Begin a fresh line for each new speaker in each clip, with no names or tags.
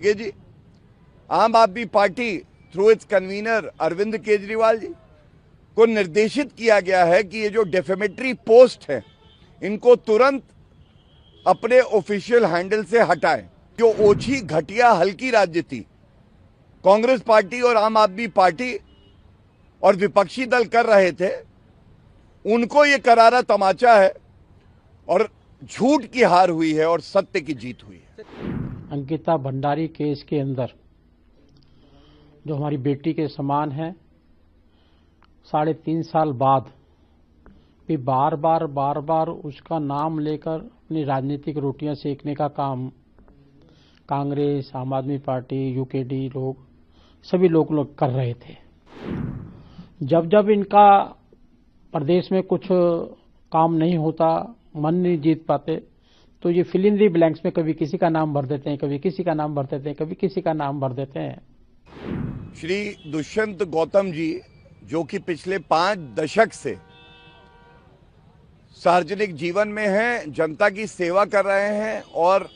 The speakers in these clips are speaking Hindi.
जी, Aam Aadmi Party through its convenor Arvind Kejriwal ji को निर्देशित किया गया है कि ये जो डेफेमेटरी पोस्ट है इनको तुरंत अपने ऑफिशियल हैंडल से हटाएं। जो ओछी घटिया हल्की राजनीति कांग्रेस पार्टी और आम आदमी पार्टी और विपक्षी दल कर रहे थे, उनको ये करारा तमाचा है और झूठ की हार हुई है और सत्य की जीत हुई है।
अंकिता भंडारी केस के अंदर जो हमारी बेटी के समान है, 3.5 साल बाद भी बार बार उसका नाम लेकर अपनी राजनीतिक रोटियां सेकने का काम कांग्रेस, आम आदमी पार्टी, यूकेडी लोग सभी लोग कर रहे थे। जब इनका प्रदेश में कुछ काम नहीं होता, मन नहीं जीत पाते, तो ये फिल इन दी ब्लैंक्स में कभी किसी का नाम भर देते हैं, कभी किसी का नाम भर देते हैं, कभी किसी का नाम भर देते हैं।
श्री दुष्यंत गौतम जी, जो कि पिछले 5 दशक से सार्वजनिक जीवन में हैं, जनता की सेवा कर रहे हैं और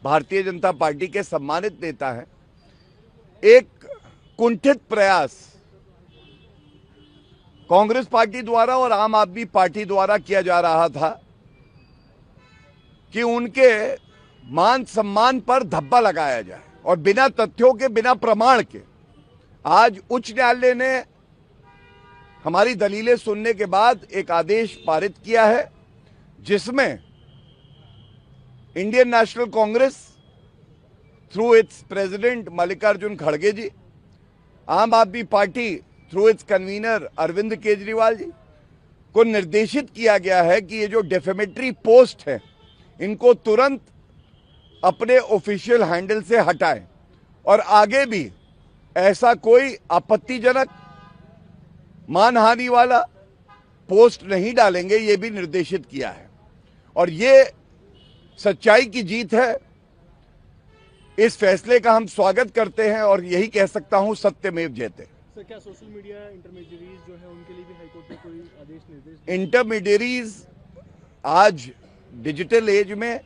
भारतीय जनता पार्टी के सम्मानित नेता हैं, एक कुंठित प्रयास कांग्रेस पार्टी द्वारा और आम आदमी पार्टी द्वारा किया जा रहा था कि उनके मान सम्मान पर धब्बा लगाया जाए और बिना तथ्यों के, बिना प्रमाण के। आज उच्च न्यायालय ने हमारी दलीलें सुनने के बाद एक आदेश पारित किया है, जिसमें Indian National Congress through its president Mallikarjun खड़गे ji, Aam Aadmi Party through its convenor Arvind Kejriwal ji को निर्देशित किया गया है कि ये जो डेफेमेटरी पोस्ट है इनको तुरंत अपने ऑफिशियल हैंडल से हटाएं और आगे भी ऐसा कोई आपत्तिजनक, मानहानि वाला पोस्ट नहीं डालेंगे, ये भी निर्देशित किया है। और ये सच्चाई की जीत है। इस फैसले का हम स्वागत करते हैं और यही कह सकता हूं, सत्यमेव जयते।
सर, क्या सोशल मीडिया इंटरमीडियरीज जो है उनके लिए भी हाईकोर्ट ने कोई आदेश निर्देश?
इंटरमीडियरीज आज डिजिटल एज में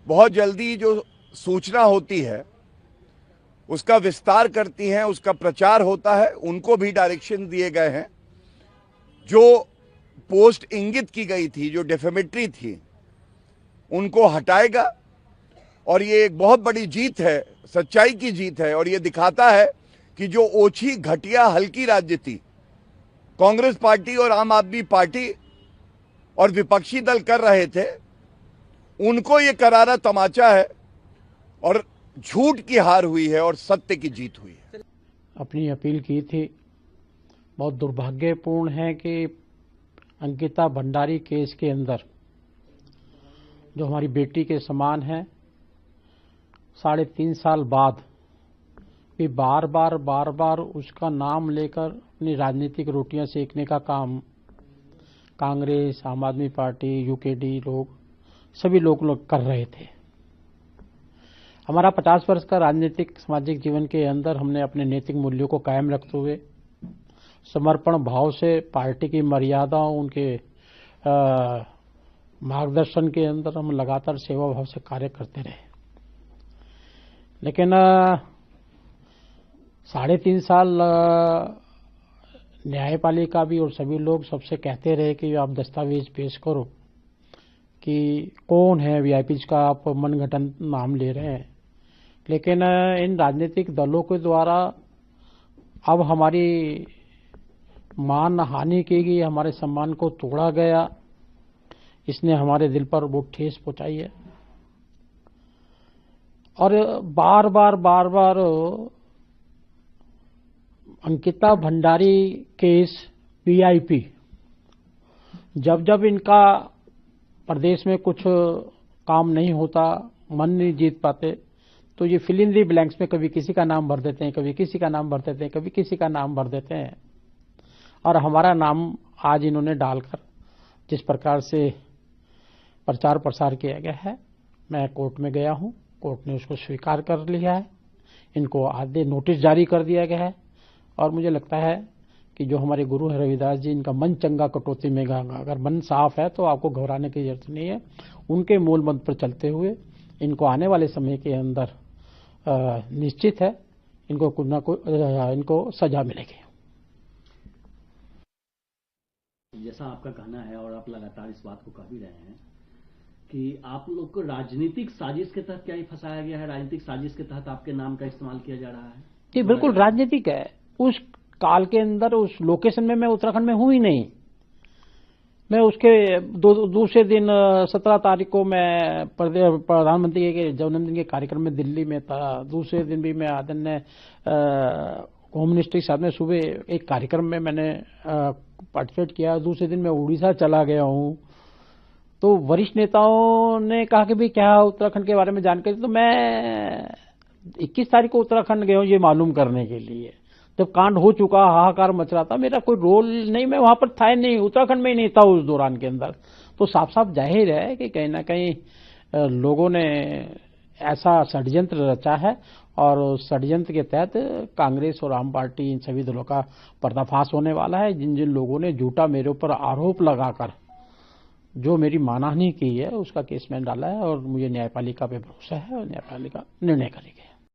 बहुत जल्दी जो सूचना होती है उसका विस्तार करती हैं, उसका प्रचार होता है, उनको भी डायरेक्शन दिए गए हैं। जो पोस्ट इंगित की गई थी, जो डेफेमेटरी थी, उनको हटाएगा और ये एक बहुत बड़ी जीत है, सच्चाई की जीत है। और ये दिखाता है कि जो ओछी घटिया हल्की राजनीति कांग्रेस पार्टी और आम आदमी पार्टी और विपक्षी दल कर रहे थे, उनको ये करारा तमाचा है और झूठ की हार हुई है और सत्य की जीत हुई है।
अपनी अपील की थी। बहुत दुर्भाग्यपूर्ण है कि अंकिता भंडारी केस के अंदर जो हमारी बेटी के समान है, 3.5 साल बाद भी बार बार उसका नाम लेकर अपनी राजनीतिक रोटियां सेकने का काम कांग्रेस, आम आदमी पार्टी, यूकेडी लोग सभी लोग कर रहे थे। हमारा 50 वर्ष का राजनीतिक सामाजिक जीवन के अंदर हमने अपने नैतिक मूल्यों को कायम रखते हुए समर्पण भाव से पार्टी की मर्यादाओं, उनके मार्गदर्शन के अंदर हम लगातार सेवा भाव से कार्य करते रहे। लेकिन 3.5 साल न्यायपालिका भी और सभी लोग सबसे कहते रहे कि आप दस्तावेज पेश करो कि कौन है वीआईपीज का आप मनगढ़ंत नाम ले रहे हैं। लेकिन इन राजनीतिक दलों के द्वारा अब हमारी मान हानि की गई, हमारे सम्मान को तोड़ा गया। इसने हमारे दिल पर बहुत ठेस पहुंचाई है और बार बार अंकिता भंडारी केस, वीआईपी, जब इनका प्रदेश में कुछ काम नहीं होता, मन नहीं जीत पाते, तो ये फिल इन दी ब्लैंक्स में कभी किसी का नाम भर देते हैं, कभी किसी का नाम भर देते हैं, कभी किसी का नाम भर देते हैं। और हमारा नाम आज इन्होंने डालकर जिस प्रकार से प्रचार प्रसार किया गया है, मैं कोर्ट में गया हूं, कोर्ट ने उसको स्वीकार कर लिया है, इनको आधे नोटिस जारी कर दिया गया है। और मुझे लगता है कि जो हमारे गुरु है रविदास जी, इनका मन चंगा कटौती में गंगा। अगर मन साफ है तो आपको घबराने की जरूरत नहीं है। उनके मूल मंत्र पर चलते हुए इनको आने वाले समय के अंदर निश्चित है इनको कुछ ना कुछ इनको सजा मिलेगी।
जैसा आपका कहना है और आप लगातार इस बात को कह भी रहे हैं कि आप लोग को राजनीतिक साजिश के तहत क्या ही फंसाया गया है, राजनीतिक साजिश के तहत आपके नाम का इस्तेमाल किया जा रहा है?
जी बिल्कुल राजनीतिक है। उस काल के अंदर उस लोकेशन में मैं उत्तराखंड में हूं ही नहीं। मैं उसके दूसरे दिन 17 तारीख को मैं प्रधानमंत्री के जन्मदिन के कार्यक्रम में दिल्ली में था। दूसरे दिन भी मैं आदरणीय होम मिनिस्टर के साथ में सुबह एक कार्यक्रम में मैंने पार्टिसिपेट किया। दूसरे दिन मैं उड़ीसा चला गया हूं। तो वरिष्ठ नेताओं ने कहा कि भाई क्या उत्तराखंड के बारे में जानकारी, तो मैं 21 तारीख को उत्तराखंड गया हूं ये मालूम करने के लिए। जब कांड हो चुका, हाहाकार मच रहा था, मेरा कोई रोल नहीं, मैं वहां पर था ही नहीं, उत्तराखंड में ही नहीं था उस दौरान के अंदर। तो साफ साफ जाहिर है कि कहीं ना कहीं लोगों ने ऐसा षड्यंत्र रचा है और षड्यंत्र के तहत कांग्रेस और आम पार्टी इन सभी दलों का पर्दाफाश होने वाला है। जिन जिन लोगों ने झूठा मेरे ऊपर आरोप लगाकर जो मेरी मानहानि की है उसका केस मैंने डाला है और मुझे न्यायपालिका पे भरोसा है और न्यायपालिका निर्णय करेगी।